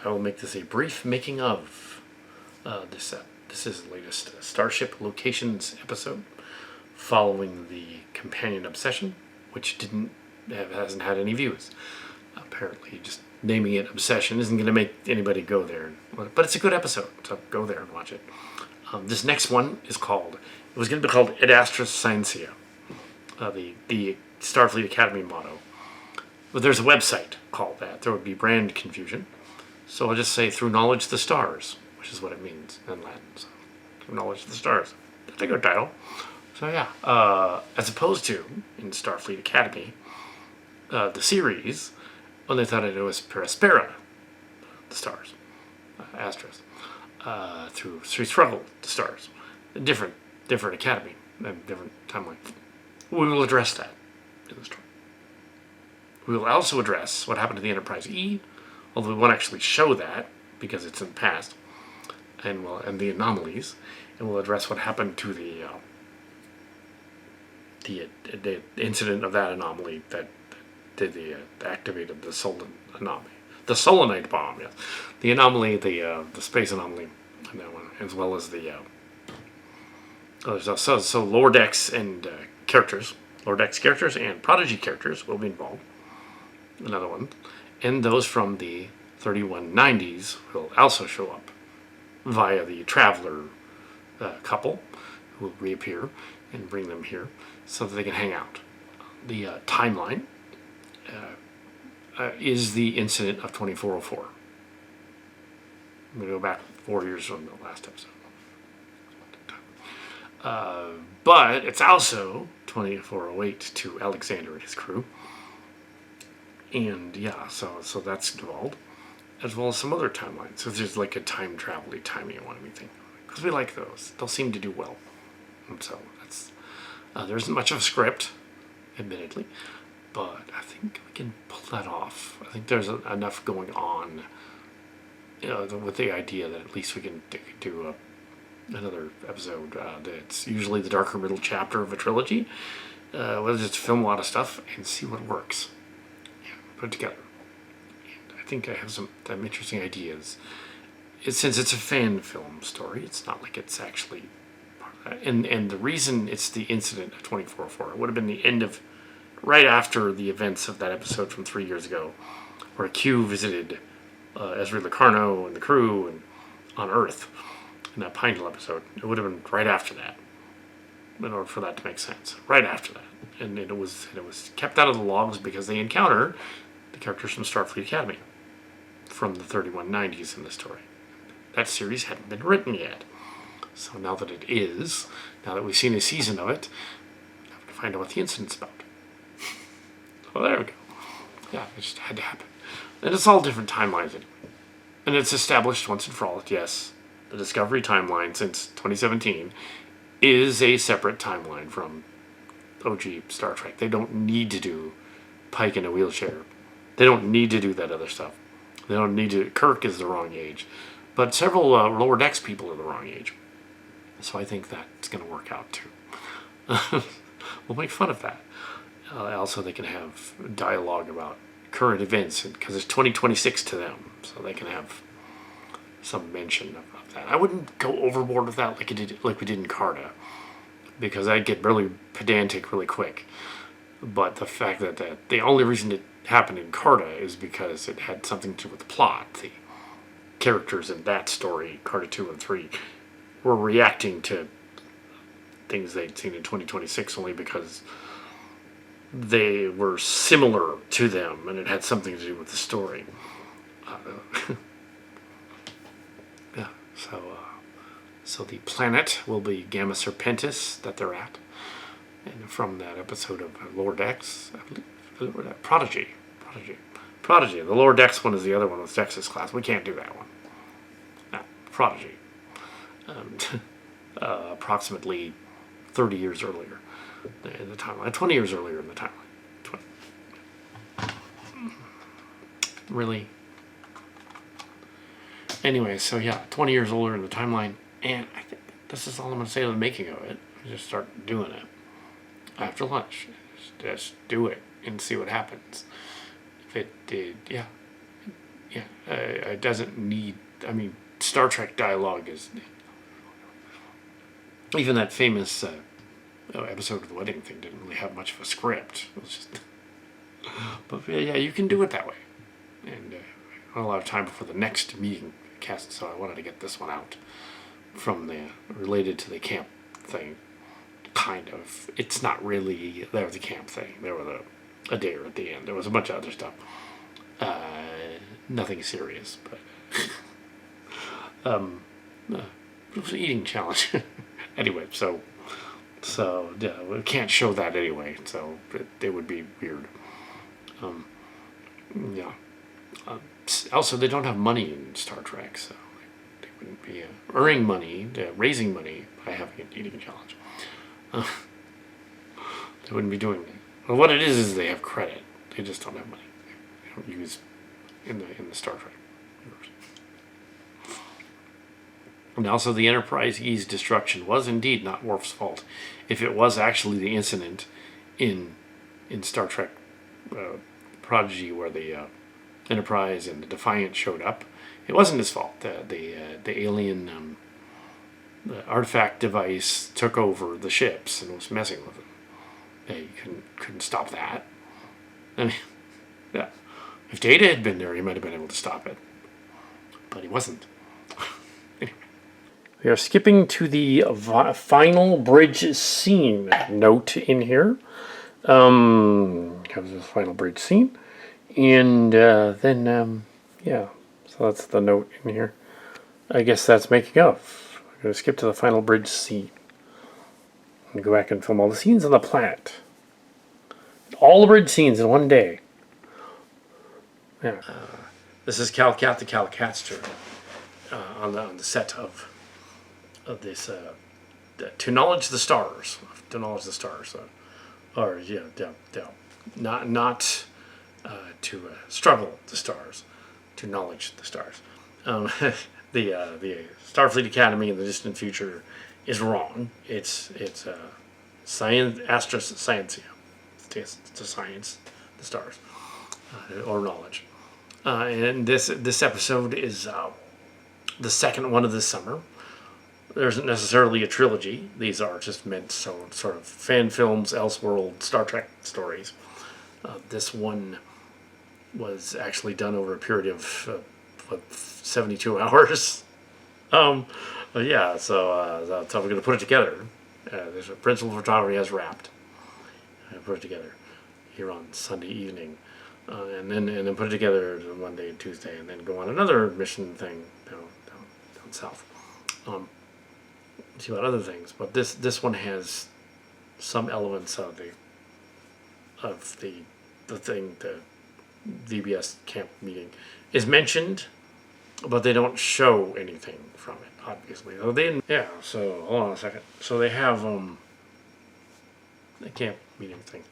I will make this a brief making of this. This is the latest Starship Locations episode, following the companion Obsession, which hasn't had any views. Apparently, just naming it Obsession isn't going to make anybody go there. But it's a good episode, so go there and watch it. This next one is called. It was going to be called Ad Astra Scientia, the Starfleet Academy motto. But there's a website called that. There would be brand confusion. So I'll just say through knowledge of the stars, which is what it means in Latin. So, through knowledge of the stars. That's a good title. So yeah, as opposed to in Starfleet Academy, the series, when they thought it was Perispera, the stars, Astros, through Struggle, the stars, different academy, and different timeline. We will address that in the story. We will also address what happened to the Enterprise E, although we won't actually show that because it's in the past, and the anomalies, and we'll address what happened to the incident of that anomaly that activated the solenoid bomb. Yes, the anomaly, the space anomaly, and that one, as well as the so lower decks and lower decks characters and Prodigy characters will be involved. Another one, and those from the 3190s will also show up via the Traveler couple, who will reappear and bring them here so that they can hang out. The timeline is the incident of 2404. I'm going to go back 4 years from the last episode. But it's also 2408 to Alexander and his crew. And yeah, so that's involved, as well as some other timelines. So there's like a time travel-y, timey one, anything. Because we like those. They'll seem to do well. And so that's... there isn't much of a script, admittedly, but I think we can pull that off. I think there's enough going on, with the idea that at least we can do another episode that's usually the darker middle chapter of a trilogy. We'll just film a lot of stuff and see what works. Put it together. And I think I have some interesting ideas. Since it's a fan film story, it's not like it's actually part of that. And the reason it's the incident of 2404, it would have been the end of, right after the events of that episode from 3 years ago, where Q visited Ezri Locarno and the crew and on Earth in that Pine Hill episode. It would have been right after that, in order for that to make sense. Right after that. And it was kept out of the logs because they encounter the characters from Starfleet Academy from the 3190s in the story. That series hadn't been written yet. So now that it is, now that we've seen a season of it, we have to find out what the incident's about. Well, there we go. Yeah, it just had to happen. And it's all different timelines anyway. And it's established once and for all that, yes, the Discovery timeline since 2017 is a separate timeline from OG Star Trek. They don't need to do Pike in a wheelchair. They don't need to do that other stuff. They don't need to. Kirk is the wrong age. But several lower decks people are the wrong age. So I think that's going to work out too. We'll make fun of that. Also, they can have dialogue about current events because it's 2026 to them. So they can have some mention of that. I wouldn't go overboard with that like we did in Carta, because I'd get really pedantic really quick. But the fact that the only reason it happened in Carta is because it had something to do with the plot. The characters in that story, Carta 2 and 3, were reacting to things they'd seen in 2026 only because they were similar to them and it had something to do with the story. Yeah, so the planet will be Gamma Serpentis that they're at. And from that episode of Lower Decks, I believe, Prodigy. The Lower Decks one is the other one with Dex's class. We can't do that one. No, Prodigy. Approximately 30 years earlier in the timeline. 20 years earlier in the timeline. 20. Really? Anyway, so yeah, 20 years older in the timeline. And I think this is all I'm going to say to the making of it. Just start doing it. After lunch. Just do it and see what happens. If it did, yeah. yeah, it doesn't need. I mean, Star Trek dialogue is even that famous episode of the wedding thing didn't really have much of a script. It was just, but yeah, you can do it that way, and not a lot of time before the next meeting cast, so I wanted to get this one out from the related to the camp thing. Kind of. It's not really there was the camp thing. There was a dare at the end. There was a bunch of other stuff. Nothing serious, but it was an eating challenge. Anyway, so yeah, we can't show that anyway. So it would be weird. Yeah. Also, they don't have money in Star Trek, so they wouldn't be earning money, raising money by having an eating challenge. They wouldn't be doing that. Well, what it is they have credit. They just don't have money. They don't use in the Star Trek universe. And also, the Enterprise-E's destruction was indeed not Worf's fault. If it was actually the incident in Star Trek Prodigy where the Enterprise and the Defiant showed up, it wasn't his fault. The alien the artifact device took over the ships and was messing with them. They couldn't stop that. I mean, yeah. If Data had been there, he might have been able to stop it, but he wasn't. Anyway. We are skipping to the final bridge scene note in here. Comes the final bridge scene, and then yeah. So that's the note in here. I guess that's making up. I'm going to skip to the final bridge scene and go back and film all the scenes on the planet. All the bridge scenes in one day. Yeah. This is Cal Cat the Cal Catster on the set of this To Knowledge the Stars. To Knowledge the Stars. Or not to struggle the stars, to knowledge the stars. The Starfleet Academy in the distant future is wrong. It's science, science. It's a science, the stars, or knowledge. And this episode is the second one of this summer. There isn't necessarily a trilogy. These are just meant sort of fan films, Elseworld, Star Trek stories. This one was actually done over a period of 72 hours. Yeah, so that's how we're going to put it together. There's a principal photography has wrapped. I put it together here on Sunday evening, and then put it together Monday and Tuesday, and then go on another mission thing down south. See about other things, but this one has some elements of the thing the VBS camp meeting is mentioned, but they don't show anything from it, obviously. So hold on a second. So they have the camp meeting thing.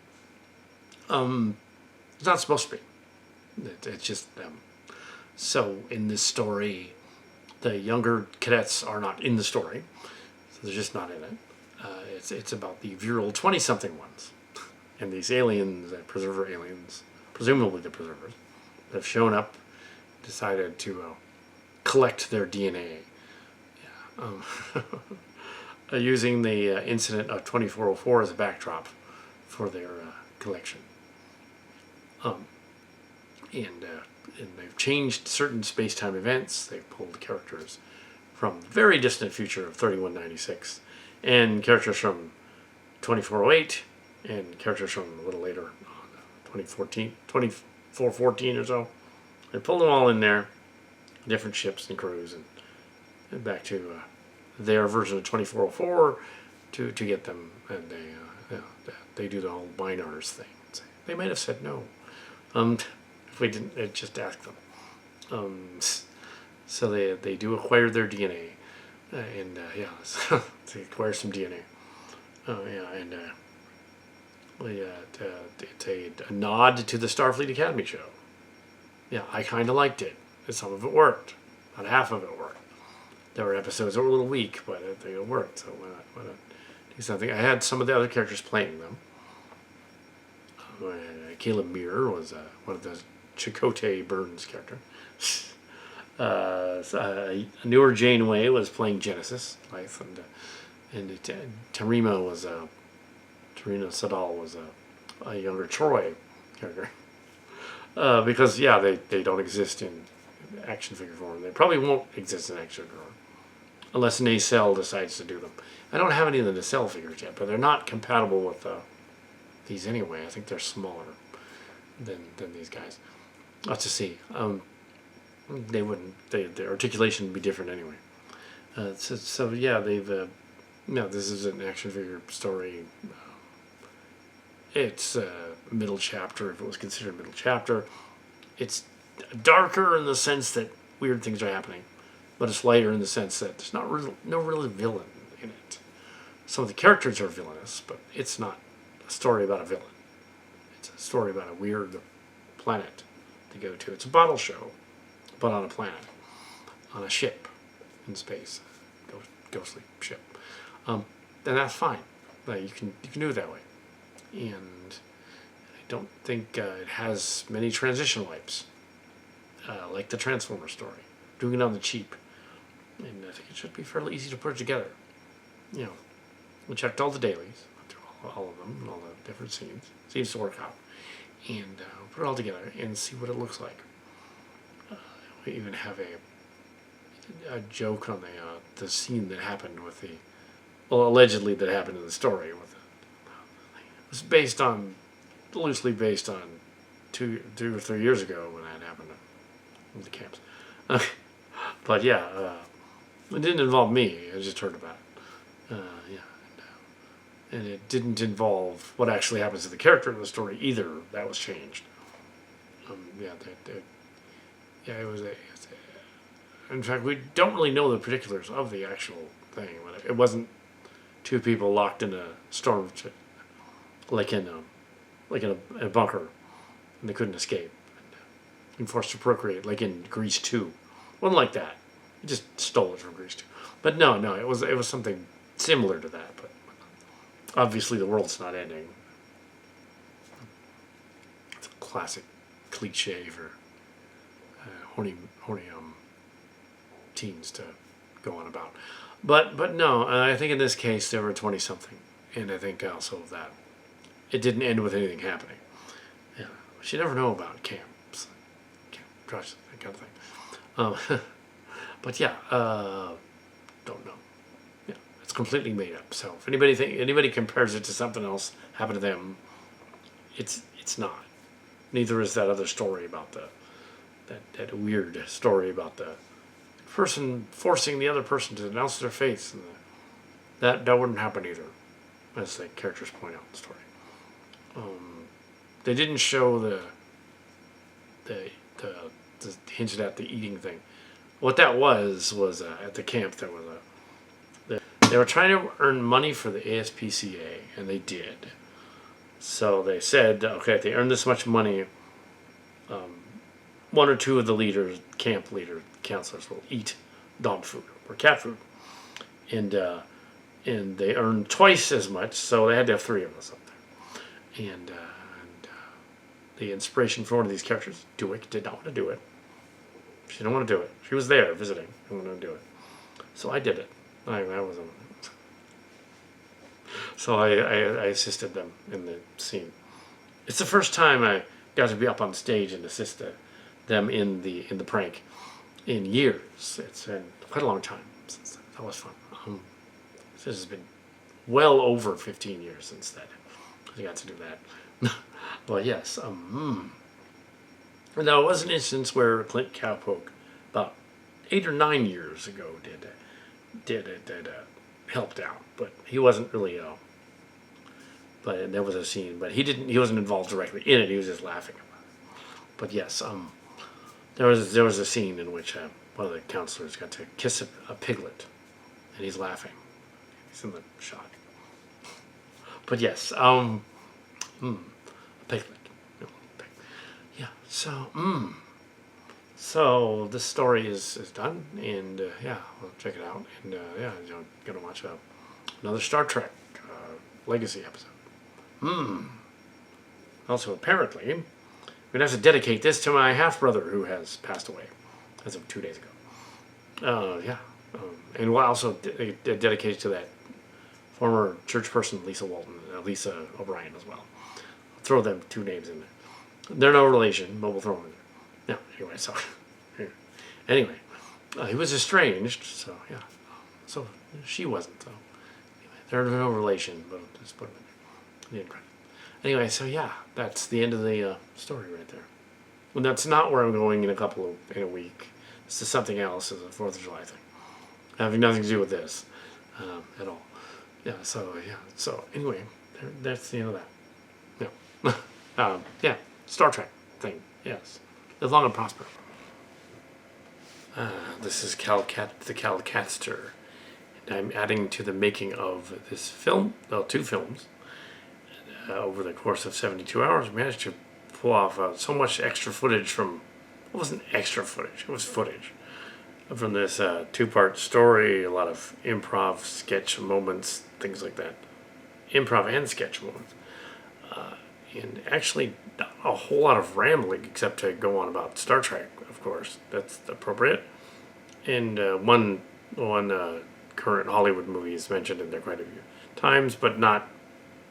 It's not supposed to be. It's just them. So in this story, the younger cadets are not in the story, so they're just not in it. It's about the virile 20-something ones, and these aliens, preserver aliens, presumably the preservers, that have shown up, decided to collect their DNA. Yeah. Using the incident of 2404 as a backdrop for their collection. And they've changed certain space-time events. They've pulled characters from the very distant future of 3196, and characters from 2408, and characters from a little later, 2414 or so. They pulled them all in there, different ships and crews, and back to their version of 2404 to get them, and they do the whole Minars thing. They might have said no. If we didn't just ask them. So they do acquire their DNA, and so they acquire some DNA. It's a nod to the Starfleet Academy show. Yeah, I kind of liked it. Some of it worked. About half of it worked. There were episodes that were a little weak, but they worked. So why not do something? I had some of the other characters playing them. Caleb Muir was one of the Chakotay Burns character. A newer Janeway was playing Genesis Life, and Tarima was Tarina Sadal was a younger Troy character. Because they don't exist in action figure form. They probably won't exist in action figure form unless Nacelle decides to do them. I don't have any of the Nacelle figures yet, but they're not compatible with these anyway. I think they're smaller than these guys. Let's just see. They wouldn't. Their articulation would be different anyway. So yeah, they've. This is an action figure story. It's middle chapter, if it was considered middle chapter. It's darker in the sense that weird things are happening, but it's lighter in the sense that there's no real villain in it. Some of the characters are villainous, but it's not a story about a villain. It's a story about a weird planet to go to. It's a bottle show, but on a planet, on a ship in space, ghostly ship, and that's fine. You can do it that way. And I don't think it has many transition wipes, like the Transformer story. Doing it on the cheap, and I think it should be fairly easy to put it together. We checked all the dailies, through all of them, and all the different scenes. Seems to work out, and put it all together and see what it looks like. We even have a joke on the scene that happened with allegedly that happened in the story with. It's loosely based on 2 or 3 years ago when that happened with the camps. But yeah, it didn't involve me. I just heard about it. And it didn't involve what actually happens to the character in the story either. That was changed. It was in fact, we don't really know the particulars of the actual thing. But it wasn't 2 people locked in a storm. Like in a bunker, and they couldn't escape, and forced to procreate, like in Grease 2. Wasn't like that. He just stole it from Grease 2. But no, it was something similar to that. But obviously, the world's not ending. It's a classic cliche for horny teens to go on about. But no, I think in this case there were 20-something, and I think also that. It didn't end with anything happening. Yeah, but you never know about camps, that kind of thing. But yeah, don't know. Yeah, it's completely made up. So if anybody compares it to something else happened to them, it's not. Neither is that other story about that weird story about the person forcing the other person to denounce their faith, and that wouldn't happen either, as the characters point out in the story. They didn't show the hinted at the eating thing. What that was at the camp there was they were trying to earn money for the ASPCA, and they did. So they said, okay, if they earn this much money, 1 or 2 of the camp leader counselors will eat dog food or cat food, and they earned twice as much, so they had to have 3 of us up there. And the inspiration for one of these characters, Dewick, did not want to do it. She didn't want to do it. She was there visiting. Didn't want to do it. So I did it. So I assisted them in the scene. It's the first time I got to be up on stage and assist them in the prank in years. It's been quite a long time since that. That was fun. This has been well over 15 years since that. I got to do that. Well, yes. Now, it was an instance where Clint Cowpoke, about 8 or 9 years ago, helped out, but he wasn't really. But there was a scene, but he wasn't involved directly in it. He was just laughing about it. But yes, there was a scene in which one of the counselors got to kiss a piglet, and he's laughing. He's in the shot. But yes, a piglet. Yeah. So this story is done, and we'll check it out, and you're gonna watch another Star Trek Legacy episode. Also, apparently, going to have to dedicate this to my half-brother who has passed away as of 2 days ago. Yeah. And we'll also dedicate it to that former church person, Lisa Walton, Lisa O'Brien as well. I'll throw them 2 names in there. They're no relation, but we'll throw them in there. Yeah, anyway, so. Anyway, he was estranged, so yeah. So she wasn't, so. Anyway, they're no relation, but just put them in there. Anyway, so yeah, that's the end of the story right there. Well, that's not where I'm going in a week. This is something else. It's a 4th of July thing. Having nothing to do with this at all. Yeah, so anyway, that's the end of that. Yeah. Yeah, Star Trek thing, yes. Live long and prosper. This is the Calcatster. And I'm adding to the making of this film, 2 films. Over the course of 72 hours, we managed to pull off so much extra footage from... It wasn't extra footage, it was footage. From this 2-part story, a lot of improv, sketch moments, things like that. Improv and sketch moments. And actually, not a whole lot of rambling, except to go on about Star Trek, of course. That's appropriate. And one current Hollywood movie is mentioned in there quite a few times, but not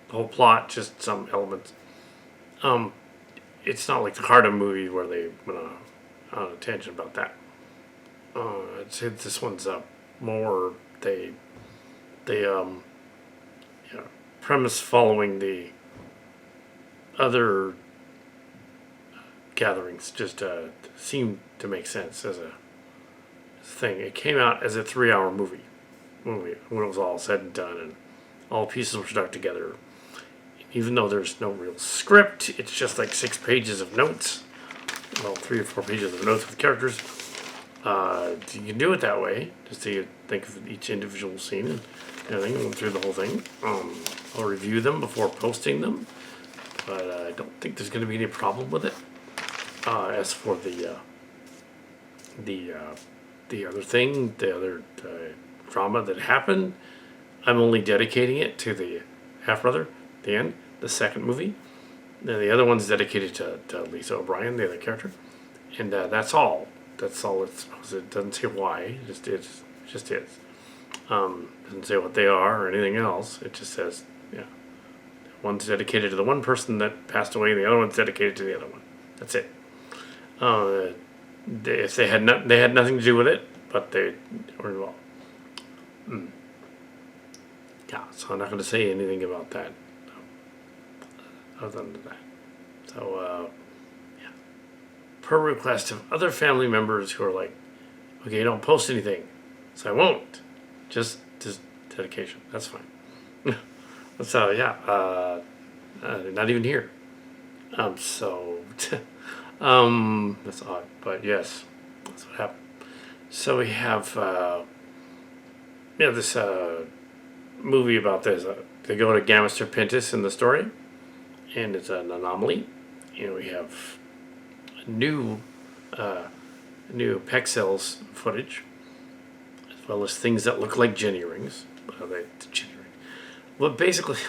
the whole plot, just some elements. It's not like the Carter movie where they went on a tangent about that. I'd say this one's more premise following the other gatherings just seemed to make sense as a thing. It came out as a 3-hour movie when it was all said and done, and all pieces were stuck together. Even though there's no real script, it's just like 6 pages of notes. Well, 3 or 4 pages of notes with characters. You can do it that way, just so you think of each individual scene and everything, and go through the whole thing. I'll review them before posting them, but I don't think there's going to be any problem with it. As for the other thing, the other drama that happened, I'm only dedicating it to the half-brother, the end, the second movie. And the other one's dedicated to Lisa O'Brien, the other character. And that's all. That's all it doesn't say why. It just is. It just is. Doesn't say what they are or anything else. It just says, yeah. One's dedicated to the one person that passed away, and the other one's dedicated to the other one. That's it. If they had nothing to do with it, but they were involved. Yeah, so I'm not going to say anything about that other than that. So, yeah. Per request of other family members who are like, okay, don't post anything. So I won't. Just dedication. That's fine. So, yeah. Not even here. So, that's odd. But yes, that's what happened. So we have, this movie about this. They go to Gamma Serpentis in the story, and it's an anomaly. And we have new Pexels footage, as well as things that look like Jenny rings. Well, basically,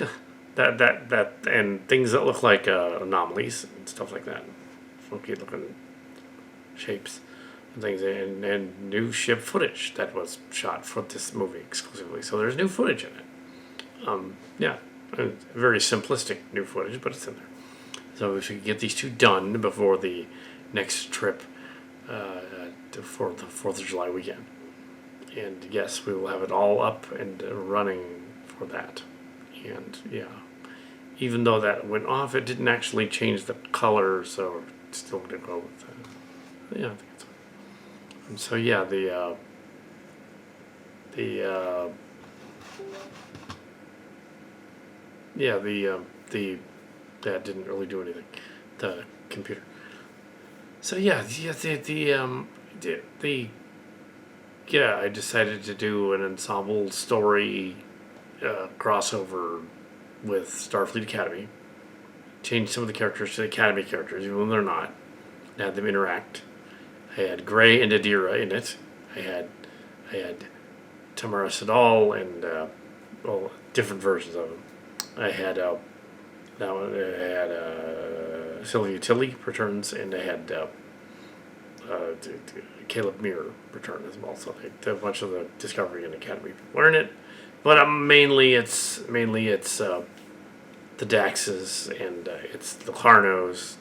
that and things that look like anomalies and stuff like that, funky looking shapes and things, and new ship footage that was shot for this movie exclusively. So there's new footage in it. Yeah, very simplistic new footage, but it's in there. So if we could get these 2 done before the next trip for the 4th of July weekend. And yes, we will have it all up and running for that. And yeah, even though that went off, it didn't actually change the color, so it's still going to go with that. Yeah, I think it's fine. And so yeah, that didn't really do anything. The computer. So yeah, I decided to do an ensemble story crossover with Starfleet Academy. Change some of the characters to Academy characters, even though they're not. And had them interact. I had Gray and Adira in it. I had Tamara Sadal and different versions of them. I had Sylvia Tilly returns, and they had Caleb Muir return as well. So they, a bunch of the Discovery and Academy people are in it, but mainly it's the Daxes, and it's the Clarnos,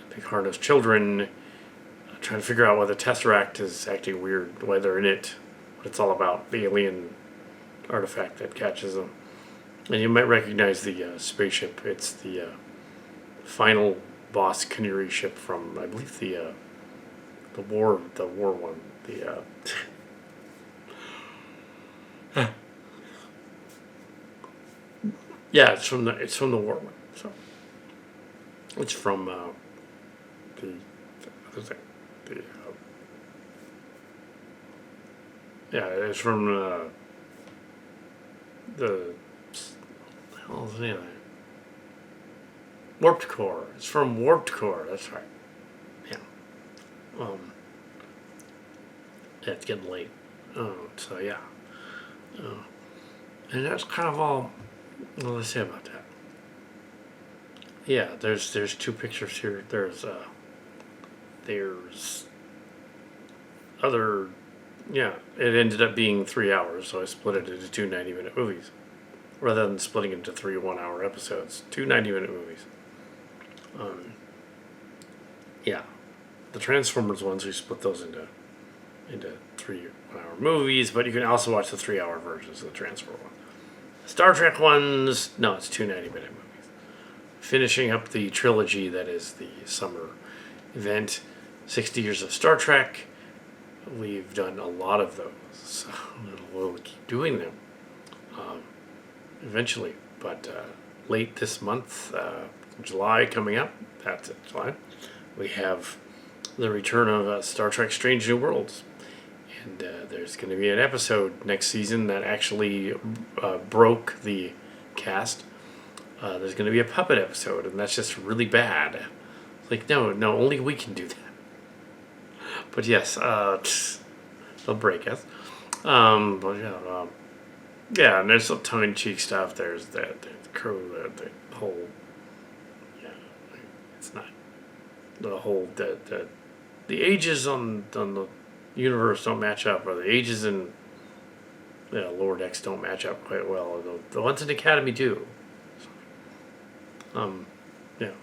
the Clarnos children, trying to figure out why the Tesseract is acting weird, why they're in it, what it's all about, the alien artifact that catches them. And you might recognize the spaceship. It's the final boss Canary ship from, I believe, the war one. The yeah, it's from the war one. So it's from the other thing. Yeah, it's from the hell is the name of it? Warped Core. It's from Warped Core. That's right. Yeah. Yeah, it's getting late. So yeah. And that's kind of all. What let's say about that. Yeah, there's two pictures here. There's other. Yeah, it ended up being 3 hours, so I split it into two 90-minute movies. Rather than splitting it into 3 1-hour episodes. Two 90-minute movies. Yeah. The Transformers ones, we split those into 3 1-hour movies, but you can also watch the 3-hour versions of the Transformer one. Star Trek ones, no, it's two 90-minute movies. Finishing up the trilogy that is the summer event, 60 years of Star Trek. We've done a lot of those, so we'll keep doing them eventually. But late this month, July coming up, that's it, July, we have the return of Star Trek Strange New Worlds. And there's going to be an episode next season that actually broke the cast. There's going to be a puppet episode, and that's just really bad. It's like, no, only we can do that. But yes, they'll break us. But yeah, and there's some tongue-in-cheek stuff. There's the crew, the whole, yeah, it's not the whole the ages on the universe don't match up, or the ages in Lower Decks don't match up quite well. The ones in Academy do. Yeah,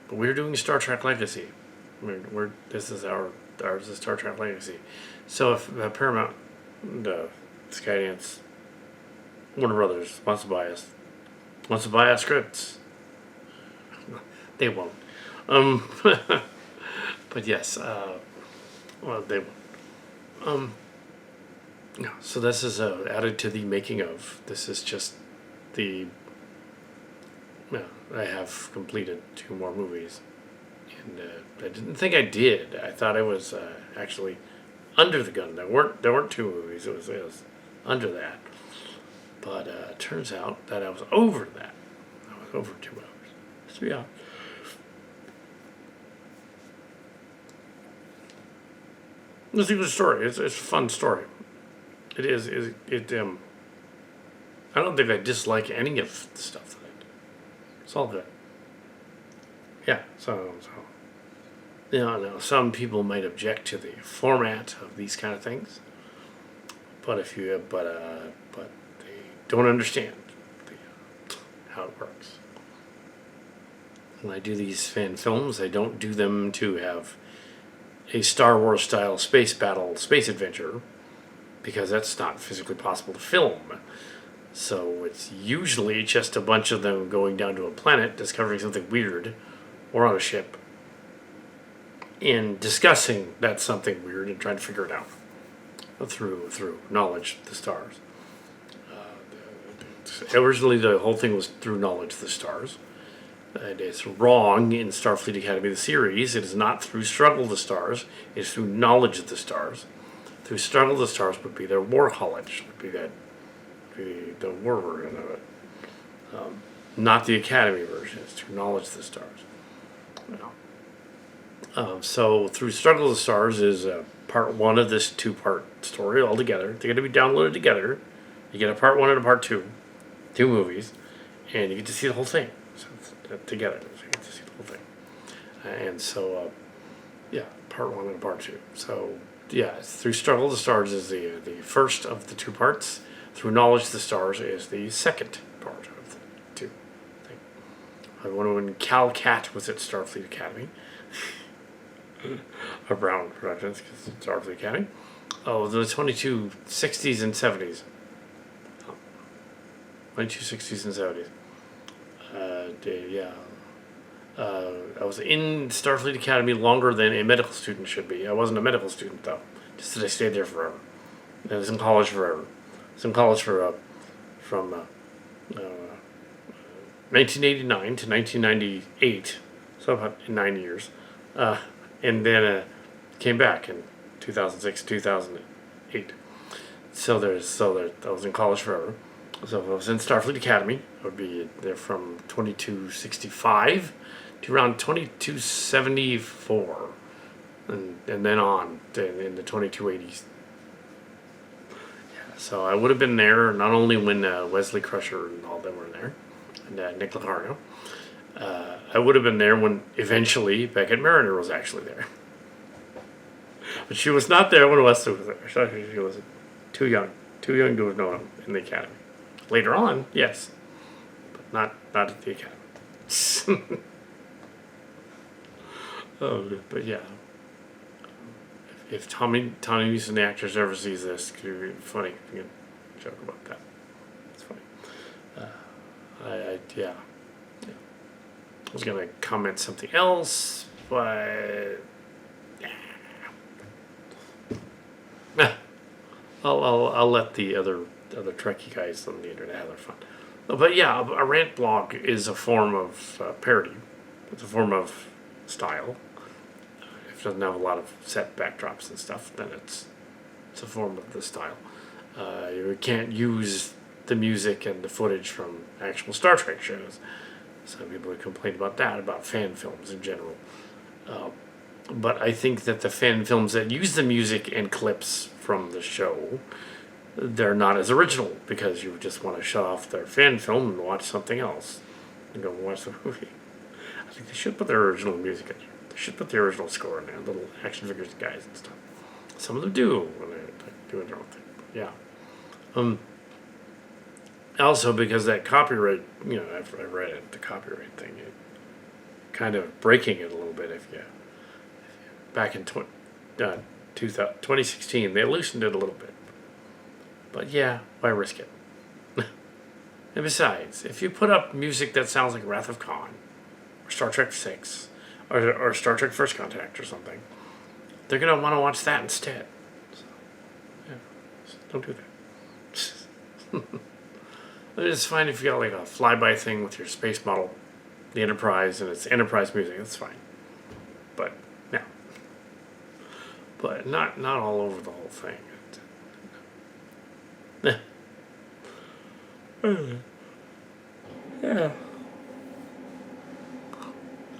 but we're doing Star Trek Legacy. This is ours is Star Trek Legacy. So if Paramount, Skydance, Warner Brothers wants to buy our scripts, they won't. But yes, well, they won't. No, so this is added to the making of. This is just the. I have completed 2 more movies. And I didn't think I did. I thought I was actually under the gun. There weren't 2 movies. It was under that. But it turns out that I was over that. I was over 2 hours. So yeah. It's a good story. It's a fun story. It is. I don't think I dislike any of the stuff that I do. It's all good. Yeah. So. No, some people might object to the format of these kind of things, but they don't understand how it works. When I do these fan films, I don't do them to have a Star Wars style space battle, space adventure, because that's not physically possible to film. So it's usually just a bunch of them going down to a planet, discovering something weird, or on a ship, and discussing that something weird and trying to figure it out through knowledge of the stars. Originally, the whole thing was through knowledge of the stars. And it's wrong in Starfleet Academy, the series. It is not through struggle of the stars. It's through knowledge of the stars. Through struggle of the stars would be their war college, would be the war version of it. Not the Academy version. It's through knowledge of the stars. So through struggle of the stars is part 1 of this 2-part story all together. They're going to be downloaded together. You get a part 1 and a part 2, 2 movies, and you get to see the whole thing. So it's together, so you get to see the whole thing. And so, yeah, part 1 and part 2. So, yeah, Through Struggle of the Stars is the first of the 2 parts. Through Knowledge of the Stars is the second part of the 2 thing. I wonder when Cal Cat was at Starfleet Academy. Or Brown Productions, because it's Starfleet Academy. Oh, the 2260s and 70s. 2260s and 70s. Yeah. I was in Starfleet Academy longer than a medical student should be. I wasn't a medical student, though. Just that I stayed there forever. I was in college forever. I was in college from 1989 to 1998, so about 9 years. And then came back in 2006, 2008. I was in college forever. So if I was in Starfleet Academy, I would be there from 2265 to around 2274, and then on in the 2280s. Yeah, so I would have been there not only when Wesley Crusher and all them were there, and Nick Locarno. I would have been there when eventually Beckett Mariner was actually there. But she was not there when Wesley was there. She was too young to have known him in the Academy. Later on, yes, but not at the Academy. But yeah, if Tommy Houston, the actress, ever sees this, it could be funny. We can joke about that. It's funny. Yeah. I was gonna comment something else, but I'll let the other Trekkie guys on the internet have their fun. But yeah, a rant blog is a form of parody. It's a form of style. If it doesn't have a lot of set backdrops and stuff, then it's a form of the style. You can't use the music and the footage from actual Star Trek shows. Some people have complained about that, about fan films in general. But I think that the fan films that use the music and clips from the show, they're not as original, because you just want to shut off their fan film and watch something else and go watch the movie. I think they should put their original music in there. They should put the original score in there, little action figures and guys and stuff. Some of them do when they're doing their own thing. But yeah. Also, because that copyright, I've read it, the copyright thing, it kind of breaking it a little bit. Back in 2016, they loosened it a little bit. But yeah, why risk it? And besides, if you put up music that sounds like Wrath of Khan, or Star Trek 6, or Star Trek First Contact or something, they're going to want to watch that instead. So, yeah, don't do that. It's fine if you got like a flyby thing with your space model, the Enterprise, and it's Enterprise music. That's fine. But no. But not all over the whole thing. Yeah.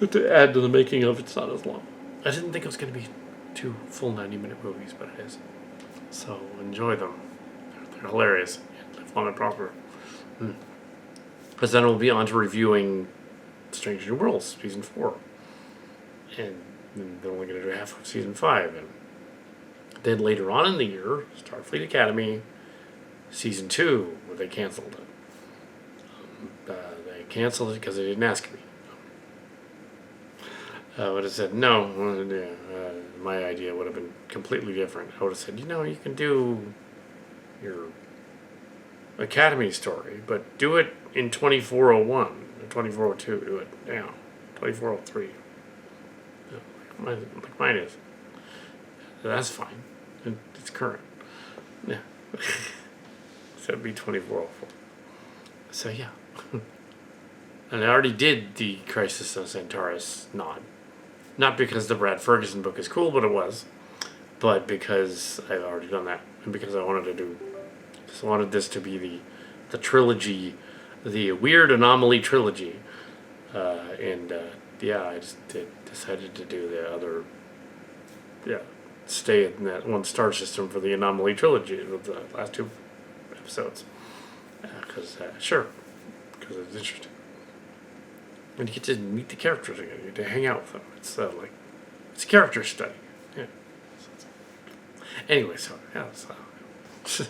To add to the making of, it's not as long. I didn't think it was going to be 2 full 90-minute movies, but it is. So enjoy them. They're hilarious. Live long and prosper. Because then we'll be on to reviewing Strange New Worlds season 4, and then they're only going to do half of season 5, and then later on in the year, Starfleet Academy season 2, where they canceled it. They canceled it because they didn't ask me. I would have said no. My idea would have been completely different. I would have said, you can do your Academy story, but do it in 2401 or 2402. Do it now, 2403. Like mine is. That's fine. It's current. Yeah. So it'd be 2404. So yeah. And I already did the Crisis on Centaurus nod. Not because the Brad Ferguson book is cool, but it was. But because I've already done that. And because I wanted this to be the trilogy, the Weird Anomaly trilogy. I just decided to do the other, stay in that one star system for the Anomaly trilogy with the last 2 episodes. Because it's interesting. And you get to meet the characters again. You get to hang out with them. It's it's a character study. Yeah. Anyway, so yeah. So.